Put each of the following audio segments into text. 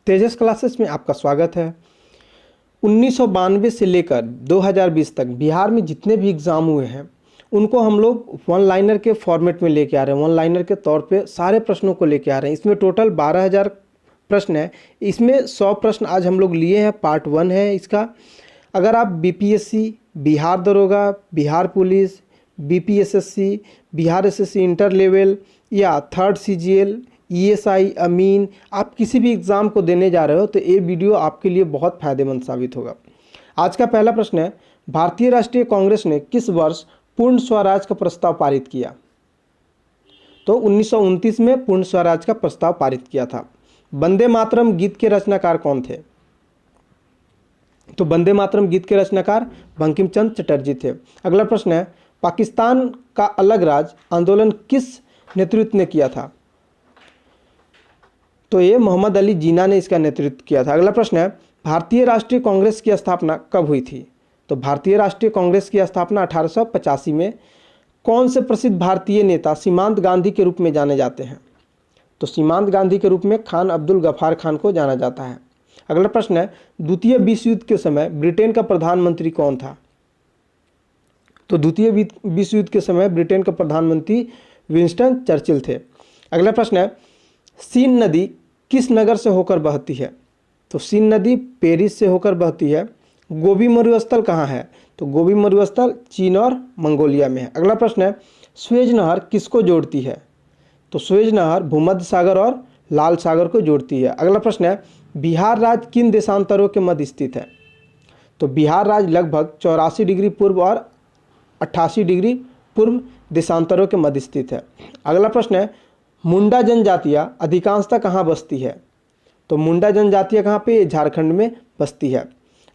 तेजस classes में आपका स्वागत है। 1992 से लेकर 2020 तक बिहार में जितने भी एग्ज़ाम हुए हैं उनको हम लोग वन लाइनर के फॉर्मेट में लेके आ रहे हैं। वन लाइनर के तौर पे सारे प्रश्नों को लेके आ रहे हैं। इसमें टोटल 12,000 प्रश्न है। इसमें 100 प्रश्न आज हम लोग लिए हैं। पार्ट 1 है इसका। अगर आप बीपीएससी, बिहार दरोगा, Bihar police, BPSSC, Bihar SSC inter level या थर्ड सीजीएल, ईएसआई, अमीन, आप किसी भी एग्ज़ाम को देने जा रहे हो तो ये वीडियो आपके लिए बहुत फ़ायदेमंद साबित होगा। आज का पहला प्रश्न है, भारतीय राष्ट्रीय कांग्रेस ने किस वर्ष पूर्ण स्वराज का प्रस्ताव पारित किया? तो 1929 में पूर्ण स्वराज का प्रस्ताव पारित किया था। वंदे मातरम गीत के रचनाकार कौन थे? तो वंदे मातरम गीत के रचनाकार बंकिम चंद्र चटर्जी थे। अगला प्रश्न है, पाकिस्तान का अलग राज्य आंदोलन किस नेतृत्व ने किया था? तो ये मोहम्मद अली जिन्ना ने इसका नेतृत्व किया था। अगला प्रश्न है, भारतीय राष्ट्रीय कांग्रेस की स्थापना कब हुई थी? तो भारतीय राष्ट्रीय कांग्रेस की स्थापना 1885 में। कौन से प्रसिद्ध भारतीय नेता सीमांत गांधी के रूप में जाने जाते हैं? तो सीमांत गांधी के रूप में खान अब्दुल गफ्फार खान को जाना जाता है। अगला प्रश्न है, द्वितीय विश्व युद्ध के समय ब्रिटेन का प्रधानमंत्री कौन था? तो द्वितीय विश्व युद्ध के समय ब्रिटेन का प्रधानमंत्री विंस्टन चर्चिल थे। अगला प्रश्न है, सीन नदी किस नगर से होकर बहती है? तो सीन नदी पेरिस से होकर बहती है। गोबी मरुस्थल कहाँ है? तो गोबी मरुस्थल चीन और मंगोलिया में है। अगला प्रश्न है, सुएज नहर किसको जोड़ती है? तो सुएज नहर भूमध्य सागर और लाल सागर को जोड़ती है। अगला प्रश्न है, बिहार राज्य किन देशांतरों के मध्य स्थित है? तो बिहार राज्य लगभग 84 डिग्री पूर्व और 88 डिग्री पूर्व देशांतरों के मध्य स्थित है। अगला प्रश्न है, मुंडा जनजातियाँ अधिकांशतः कहाँ बसती है? तो मुंडा जनजातियाँ कहाँ पे? झारखंड में बसती है।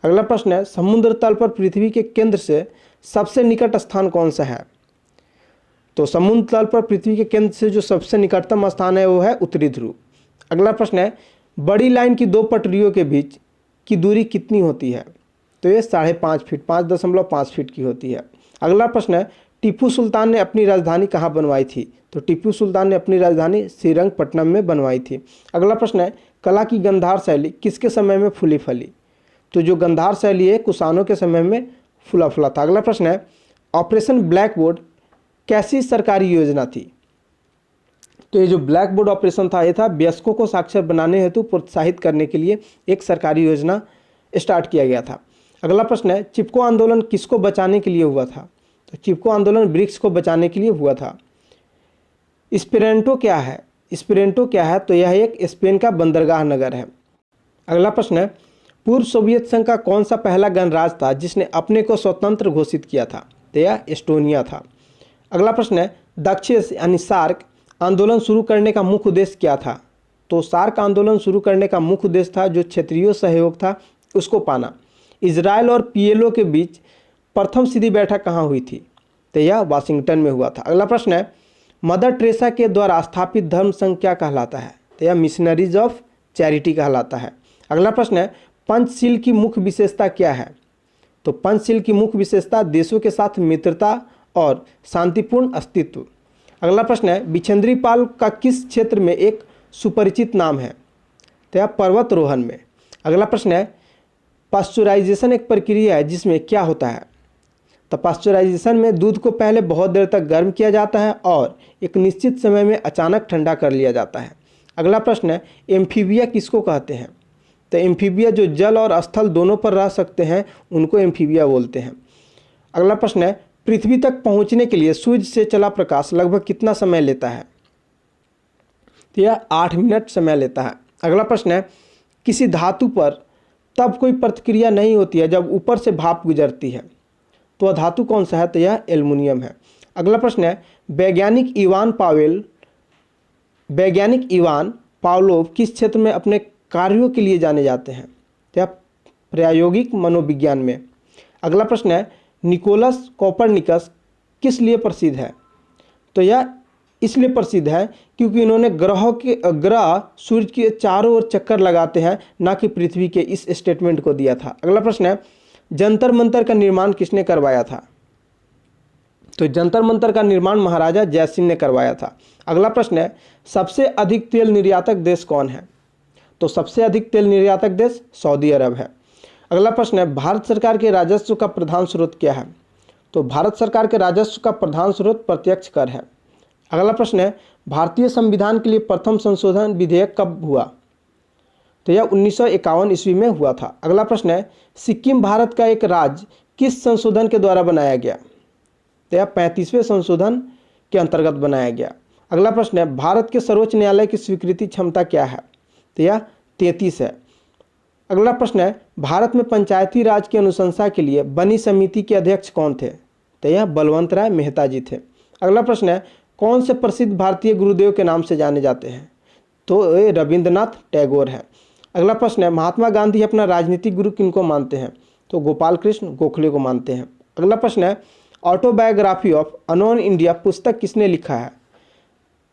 अगला प्रश्न है, समुद्र तल पर पृथ्वी के केंद्र से सबसे निकट स्थान कौन सा है? तो समुद्र तल पर पृथ्वी के केंद्र से जो सबसे निकटतम स्थान है वो है उत्तरी ध्रुव। अगला प्रश्न है, बड़ी लाइन की 2 पटरियों के बीच की दूरी कितनी होती है? तो ये 5.5 फीट, 5.5 फीट की होती है। अगला प्रश्न है, टीपू सुल्तान ने अपनी राजधानी कहाँ बनवाई थी? तो टीपू सुल्तान ने अपनी राजधानी श्रीरंगपट्टनम में बनवाई थी। अगला प्रश्न है, कला की गंधार शैली किसके समय में फूली फली? तो जो गंधार शैली है कुषाणों के समय में फूला फूला था। अगला प्रश्न है, ऑपरेशन ब्लैक बोर्ड कैसी सरकारी योजना थी? तो ये जो ब्लैक बोर्ड ऑपरेशन था ये था वयस्कों को साक्षर बनाने हेतु प्रोत्साहित करने के लिए एक सरकारी योजना स्टार्ट किया गया था। अगला प्रश्न है, चिपको आंदोलन किसको बचाने के लिए हुआ था? तो चिपको आंदोलन ब्रिक्स को बचाने के लिए हुआ था। स्पेरेंटो क्या है? स्पेरेंटो क्या है? तो यह एक स्पेन का बंदरगाह नगर है। अगला प्रश्न है, पूर्व सोवियत संघ का कौन सा पहला गणराज्य था जिसने अपने को स्वतंत्र घोषित किया था? तो यह एस्टोनिया था। अगला प्रश्न है, दक्षिण यानी सार्क आंदोलन शुरू करने का मुख्य उद्देश्य क्या था? तो सार्क आंदोलन शुरू करने का मुख्य उद्देश्य था जो क्षेत्रीय सहयोग था उसको पाना। इजराइल और पीएलओ के बीच प्रथम सीधी बैठक कहाँ हुई थी? तो यह वाशिंगटन में हुआ था। अगला प्रश्न है, मदर टेरेसा के द्वारा स्थापित धर्म संघ क्या कहलाता है? तो यह मिशनरीज ऑफ चैरिटी कहलाता है। अगला प्रश्न है, पंचशील की मुख्य विशेषता क्या है? तो पंचशील की मुख्य विशेषता देशों के साथ मित्रता और शांतिपूर्ण अस्तित्व। अगला प्रश्न है, बिछंद्री पाल का किस क्षेत्र में एक सुपरिचित नाम है? तो यह पर्वतरोहण में। अगला प्रश्न है, पास्चुराइजेशन एक प्रक्रिया है जिसमें क्या होता है? तो पास्चुराइजेशन में दूध को पहले बहुत देर तक गर्म किया जाता है और एक निश्चित समय में अचानक ठंडा कर लिया जाता है। अगला प्रश्न है, एम्फीबिया किसको कहते हैं? तो एम्फीबिया जो जल और स्थल दोनों पर रह सकते हैं उनको एम्फीबिया बोलते हैं। अगला प्रश्न है, पृथ्वी तक पहुंचने के लिए सूर्य से चला प्रकाश लगभग कितना समय लेता है? तो यह 8 मिनट समय लेता है। अगला प्रश्न है, किसी धातु पर तब कोई प्रतिक्रिया नहीं होती है जब ऊपर से भाप गुजरती है, तो वह धातु कौन सा है? तो यह एल्युमिनियम है। अगला प्रश्न है, वैज्ञानिक इवान पावलोव किस क्षेत्र में अपने कार्यों के लिए जाने जाते हैं? तो यह प्रायोगिक मनोविज्ञान में। अगला प्रश्न है, निकोलस कोपरनिकस किस लिए प्रसिद्ध है? तो यह इसलिए प्रसिद्ध है क्योंकि इन्होंने ग्रह सूर्य के चारों ओर चक्कर लगाते हैं ना कि पृथ्वी के, इस स्टेटमेंट को दिया था। अगला प्रश्न है, जंतर मंतर का निर्माण किसने करवाया था? तो जंतर मंतर का निर्माण महाराजा जयसिंह ने करवाया था। अगला प्रश्न है, सबसे अधिक तेल निर्यातक देश कौन है? तो सबसे अधिक तेल निर्यातक देश सऊदी अरब है। अगला प्रश्न है, भारत सरकार के राजस्व का प्रधान स्रोत क्या है? तो भारत सरकार के राजस्व का प्रधान स्रोत प्रत्यक्ष कर है। अगला प्रश्न है, भारतीय संविधान के लिए प्रथम संशोधन विधेयक कब हुआ? तो यह 1951 ईस्वी में हुआ था। अगला प्रश्न है, सिक्किम भारत का एक राज्य किस संशोधन के द्वारा बनाया गया? तो यह 35वें संशोधन के अंतर्गत बनाया गया। अगला प्रश्न है, भारत के सर्वोच्च न्यायालय की स्वीकृति क्षमता क्या है? तो यह 33 है। अगला प्रश्न है, भारत में पंचायती राज की अनुशंसा के लिए बनी समिति के अध्यक्ष कौन थे? तो यह बलवंत राय मेहता जी थे। अगला प्रश्न है, कौन से प्रसिद्ध भारतीय गुरुदेव के नाम से जाने जाते हैं? तो ये रविंद्रनाथ टैगोर है। अगला प्रश्न है, महात्मा गांधी अपना राजनीतिक गुरु किनको मानते हैं? तो गोपाल कृष्ण गोखले को मानते हैं। अगला प्रश्न है, ऑटोबायोग्राफी ऑफ अनोन इंडिया पुस्तक किसने लिखा है?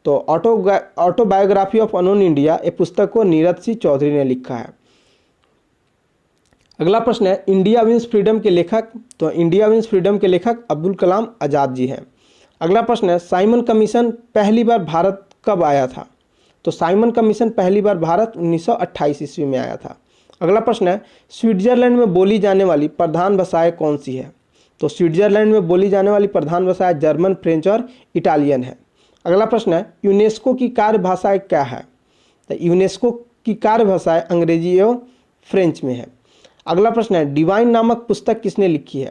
तो ऑटोबायोग्राफी ऑफ अनोन इंडिया ये पुस्तक को नीरज सिंह चौधरी ने लिखा है। अगला प्रश्न है, इंडिया विंस फ्रीडम के लेखक? तो इंडिया विंस फ्रीडम के लेखक अब्दुल कलाम आज़ाद जी हैं। अगला प्रश्न है, साइमन कमीशन पहली बार भारत कब आया था? तो साइमन कमीशन पहली बार भारत 1928 ईस्वी में आया था। अगला प्रश्न है, स्विट्जरलैंड में बोली जाने वाली प्रधान भाषाएं कौन सी है? तो स्विट्जरलैंड में बोली जाने वाली प्रधान भाषाएं जर्मन, फ्रेंच और इटालियन है। अगला प्रश्न है, यूनेस्को की कार्य भाषाएं क्या है? तो यूनेस्को की कार्य भाषाएं अंग्रेजी एवं फ्रेंच में है। अगला प्रश्न है, डिवाइन नामक पुस्तक किसने लिखी है?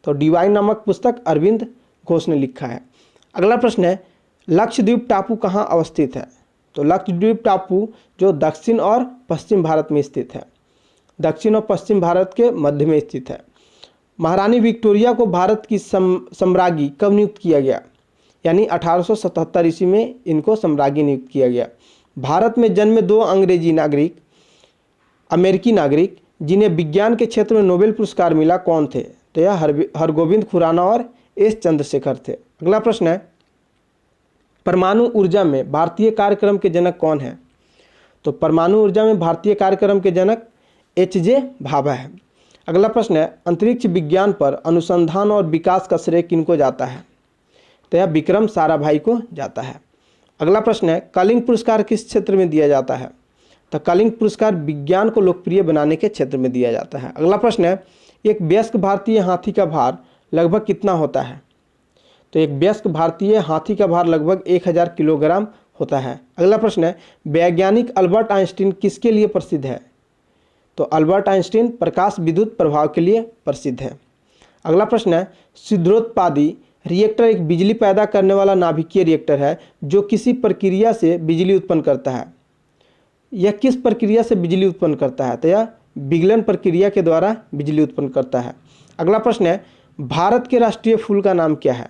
तो डिवाइन नामक पुस्तक अरविंद घोष ने लिखा है। अगला प्रश्न है, लक्षद्वीप टापू कहाँ अवस्थित है? तो लक्षद्वीप टापू जो दक्षिण और पश्चिम भारत में स्थित है, दक्षिण और पश्चिम भारत के मध्य में स्थित है। महारानी विक्टोरिया को भारत की सम्राज्ञी कब नियुक्त किया गया? यानी 1877 ईस्वी में इनको सम्राज्ञी नियुक्त किया गया। भारत में जन्मे 2 अंग्रेजी नागरिक अमेरिकी नागरिक जिन्हें विज्ञान के क्षेत्र में नोबेल पुरस्कार मिला कौन थे? तो यह हरगोविंद खुराना और एस चंद्रशेखर थे। अगला प्रश्न है, परमाणु ऊर्जा में भारतीय कार्यक्रम के जनक कौन है? तो परमाणु ऊर्जा में भारतीय कार्यक्रम के जनक एच.जे. भाभा है। अगला प्रश्न है, अंतरिक्ष विज्ञान पर अनुसंधान और विकास का श्रेय किनको जाता है? तो यह विक्रम साराभाई को जाता है। अगला प्रश्न है, कलिंग पुरस्कार किस क्षेत्र में दिया जाता है? तो कलिंग पुरस्कार विज्ञान को लोकप्रिय बनाने के क्षेत्र में दिया जाता है। अगला प्रश्न है, एक वयस्क भारतीय हाथी का भार लगभग कितना होता है? तो एक वयस्क भारतीय हाथी का भार लगभग 1000 किलोग्राम होता है। अगला प्रश्न है, वैज्ञानिक अल्बर्ट आइंस्टीन किसके लिए प्रसिद्ध है? तो अल्बर्ट आइंस्टीन प्रकाश विद्युत प्रभाव के लिए प्रसिद्ध है। अगला प्रश्न है, छिद्रोत्पादी रिएक्टर एक बिजली पैदा करने वाला नाभिकीय रिएक्टर है जो किसी प्रक्रिया से बिजली उत्पन्न करता है। यह किस प्रक्रिया से बिजली उत्पन्न करता है? तो यह विगलन प्रक्रिया के द्वारा बिजली उत्पन्न करता है। अगला प्रश्न है, भारत के राष्ट्रीय फूल का नाम क्या है?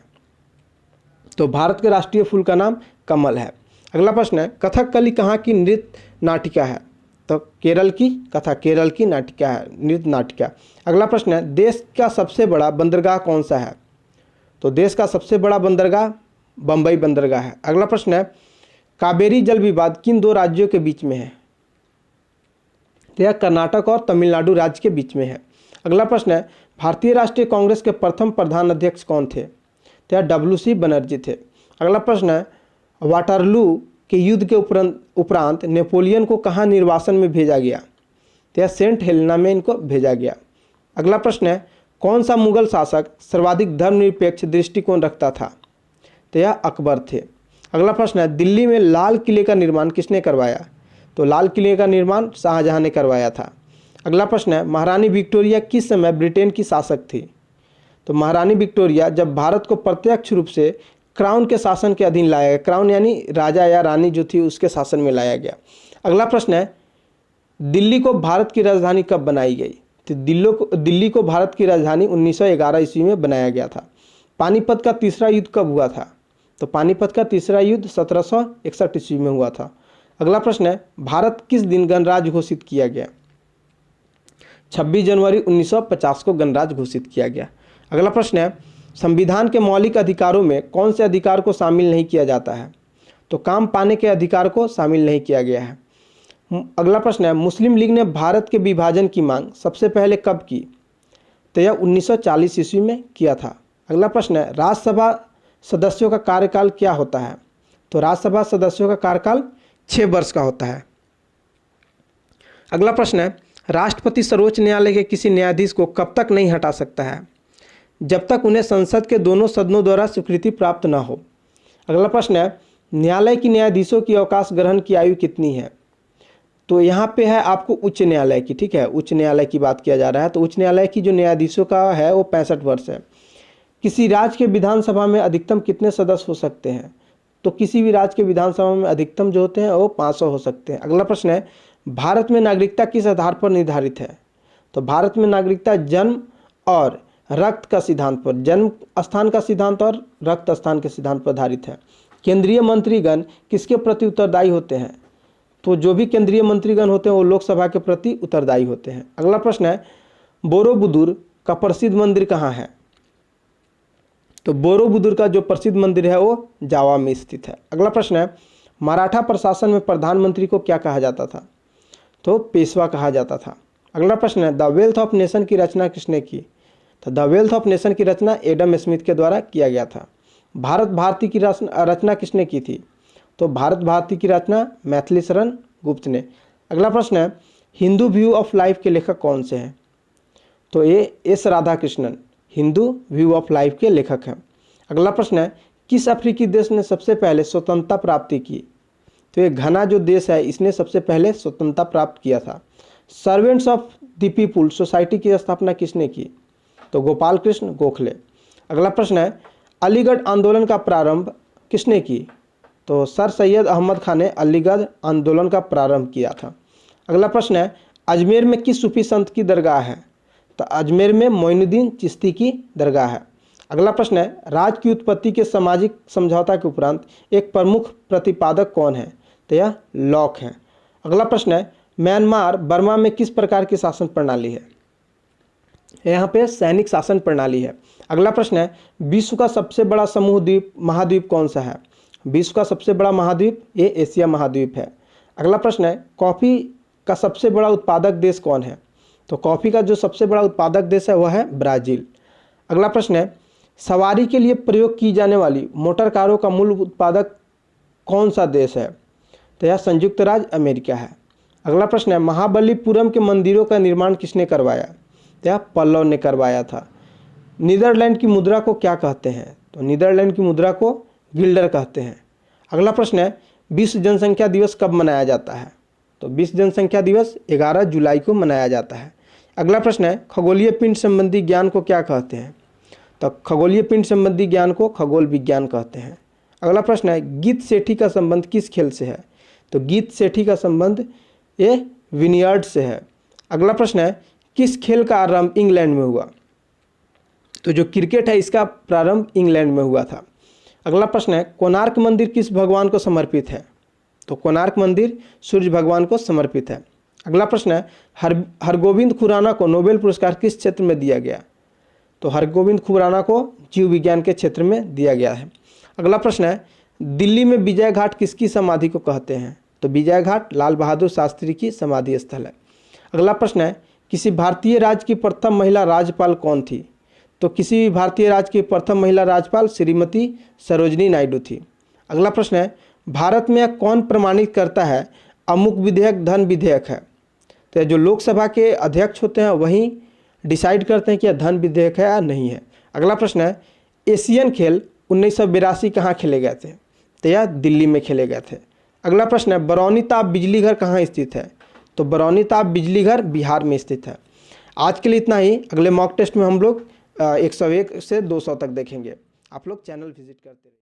तो भारत के राष्ट्रीय फूल का नाम कमल है। अगला प्रश्न है, कथकली कहाँ की नृत्य नाटिका है? तो केरल की केरल की नाटिका है, नृत्य नाटिका। अगला प्रश्न है, देश का सबसे बड़ा बंदरगाह कौन सा है? तो देश का सबसे बड़ा बंदरगाह बम्बई बंदरगाह है। अगला प्रश्न है, कावेरी जल विवाद किन 2 राज्यों के बीच में है? तो यह कर्नाटक और तमिलनाडु राज्य के बीच में है। अगला प्रश्न है, भारतीय राष्ट्रीय कांग्रेस के प्रथम प्रधान अध्यक्ष कौन थे? तो यह W.C. बनर्जी थे। अगला प्रश्न है, वाटरलू के युद्ध के उपरांत नेपोलियन को कहाँ निर्वासन में भेजा गया? तो यह सेंट हेलेना में इनको भेजा गया। अगला प्रश्न है, कौन सा मुगल शासक सर्वाधिक धर्मनिरपेक्ष दृष्टिकोण रखता था? तो यह अकबर थे। अगला प्रश्न है, दिल्ली में लाल किले का निर्माण किसने करवाया? तो लाल किले का निर्माण शाहजहां ने करवाया था। अगला प्रश्न है, महारानी विक्टोरिया किस समय ब्रिटेन की शासक थी? तो महारानी विक्टोरिया जब भारत को प्रत्यक्ष रूप से क्राउन के शासन के अधीन लाया गया, क्राउन यानी राजा या रानी जो थी उसके शासन में लाया गया। अगला प्रश्न है, दिल्ली को भारत की राजधानी कब बनाई गई? तो दिल्ली को भारत की राजधानी 1911 ईस्वी में बनाया गया था। पानीपत का तीसरा युद्ध कब हुआ था? तो पानीपत का तीसरा युद्ध 1761 ईस्वी में हुआ था। अगला प्रश्न है, भारत किस दिन गणराज्य घोषित किया गया? 26 जनवरी 1950 को गणराज्य घोषित किया गया। अगला प्रश्न है, संविधान के मौलिक अधिकारों में कौन से अधिकार को शामिल नहीं किया जाता है? तो काम पाने के अधिकार को शामिल नहीं किया गया है। अगला प्रश्न है, मुस्लिम लीग ने भारत के विभाजन की मांग सबसे पहले कब की? तो यह 1940 ईस्वी में किया था। अगला प्रश्न है, राज्यसभा सदस्यों का कार्यकाल क्या होता है? तो राज्यसभा सदस्यों का कार्यकाल 6 वर्ष का होता है। अगला प्रश्न है, राष्ट्रपति सर्वोच्च न्यायालय के किसी न्यायाधीश को कब तक नहीं हटा सकता है? जब तक उन्हें संसद के दोनों सदनों द्वारा स्वीकृति प्राप्त न हो। अगला प्रश्न है, न्यायालय की न्यायाधीशों की अवकाश ग्रहण की आयु कितनी है? तो यहाँ पे है आपको उच्च न्यायालय की, ठीक है, उच्च न्यायालय की बात किया जा रहा है। तो उच्च न्यायालय की जो न्यायाधीशों का है वो 65 वर्ष है। किसी राज्य के विधानसभा में अधिकतम कितने सदस्य हो सकते हैं? तो किसी भी राज्य के विधानसभा में अधिकतम जो होते हैं वो 500 हो सकते हैं। अगला प्रश्न है, भारत में नागरिकता किस आधार पर निर्धारित है? तो भारत में नागरिकता जन्म और रक्त का सिद्धांत पर, जन्म स्थान का सिद्धांत और रक्त स्थान के सिद्धांत पर आधारित है। केंद्रीय मंत्रीगण किसके प्रति उत्तरदायी होते हैं? तो जो भी केंद्रीय मंत्रीगण होते हैं वो लोकसभा के प्रति उत्तरदायी होते हैं। अगला प्रश्न है, बोरोबुदुर का प्रसिद्ध मंदिर कहाँ है? तो बोरोबुदुर का जो प्रसिद्ध मंदिर है वो जावा में स्थित है। अगला प्रश्न है, मराठा प्रशासन में प्रधानमंत्री को क्या कहा जाता था? तो पेशवा कहा जाता था। अगला प्रश्न है, द वेल्थ ऑफ नेशन की रचना किसने की? तो द वेल्थ ऑफ नेशन की रचना एडम स्मिथ के द्वारा किया गया था। भारत भारती की रचना किसने की थी? तो भारत भारती की रचना मैथिली शरण गुप्त ने। अगला प्रश्न है, हिंदू व्यू ऑफ लाइफ के लेखक कौन से हैं? तो ये S Radhakrishnan Hindu view of life के लेखक हैं। अगला प्रश्न है, किस अफ्रीकी देश ने सबसे पहले स्वतंत्रता प्राप्ति की? तो ये घना जो देश है इसने सबसे पहले स्वतंत्रता प्राप्त किया था। Servants of the people society की स्थापना किसने की? तो गोपाल कृष्ण गोखले। अगला प्रश्न है, अलीगढ़ आंदोलन का प्रारंभ किसने की? तो सर सैयद अहमद खान ने अलीगढ़ आंदोलन का प्रारंभ किया था। अगला प्रश्न है, अजमेर में किस सूफी संत की दरगाह है? तो अजमेर में मोइनुद्दीन चिश्ती की दरगाह है। अगला प्रश्न है, राज्य की उत्पत्ति के सामाजिक समझौता के उपरांत एक प्रमुख प्रतिपादक कौन है? तो यह लॉक है। अगला प्रश्न है, म्यांमार बर्मा में किस प्रकार की शासन प्रणाली है? यहाँ पे सैनिक शासन प्रणाली है। अगला प्रश्न है, विश्व का सबसे बड़ा समूह द्वीप महाद्वीप कौन सा है? विश्व का सबसे बड़ा महाद्वीप ये एशिया महाद्वीप है। अगला प्रश्न है, कॉफ़ी का सबसे बड़ा उत्पादक देश कौन है? तो कॉफ़ी का जो सबसे बड़ा उत्पादक देश है वह है ब्राज़ील। अगला प्रश्न है, सवारी के लिए प्रयोग की जाने वाली मोटर कारों का मूल उत्पादक कौन सा देश है? तो यह संयुक्त राज्य अमेरिका है। अगला प्रश्न है, महाबलीपुरम के मंदिरों का निर्माण किसने करवाया? तो यह पल्लव ने करवाया था। नीदरलैंड की मुद्रा को क्या कहते हैं? तो नीदरलैंड की मुद्रा को गिल्डर कहते हैं। अगला प्रश्न है, विश्व जनसंख्या दिवस कब मनाया जाता है? तो विश्व जनसंख्या दिवस 11 जुलाई को मनाया जाता है। अगला प्रश्न है, खगोलीय पिंड संबंधी ज्ञान को क्या कहते हैं? तो खगोलीय पिंड संबंधी ज्ञान को खगोल विज्ञान कहते हैं। अगला प्रश्न है, गीत सेठी का संबंध किस खेल से है? तो गीत सेठी का संबंध ये विनियर्ड से है। अगला प्रश्न है, किस खेल का आरंभ इंग्लैंड में हुआ? तो जो क्रिकेट है इसका प्रारंभ इंग्लैंड में हुआ था। अगला प्रश्न है, कोणार्क मंदिर किस भगवान को समर्पित है? तो कोणार्क मंदिर सूर्य भगवान को समर्पित है। अगला प्रश्न है, हरगोविंद खुराना को नोबेल पुरस्कार किस क्षेत्र में दिया गया? तो हरगोविंद खुराना को जीव विज्ञान के क्षेत्र में दिया गया है। अगला प्रश्न है, दिल्ली में विजय घाट किसकी समाधि को कहते हैं? तो विजय घाट लाल बहादुर शास्त्री की समाधि स्थल है। अगला प्रश्न है, किसी भारतीय राज्य की प्रथम महिला राज्यपाल कौन थी? तो किसी भी भारतीय राज्य की प्रथम महिला राज्यपाल श्रीमती सरोजनी नायडू थी। अगला प्रश्न है, भारत में कौन प्रमाणित करता है अमुक विधेयक धन विधेयक है? तो जो लोकसभा के अध्यक्ष होते हैं वही डिसाइड करते हैं कि यह धन विधेयक है या नहीं है। अगला प्रश्न है, एशियन खेल 1982 कहाँ खेले गए थे? तो यह दिल्ली में खेले गए थे। अगला प्रश्न है, बरौनी ताप बिजली घर कहाँ स्थित है? तो बरौनी ताप बिजली घर बिहार में स्थित है। आज के लिए इतना ही। अगले मॉक टेस्ट में हम लोग 101 से 200 तक देखेंगे। आप लोग चैनल विजिट करते रहिए।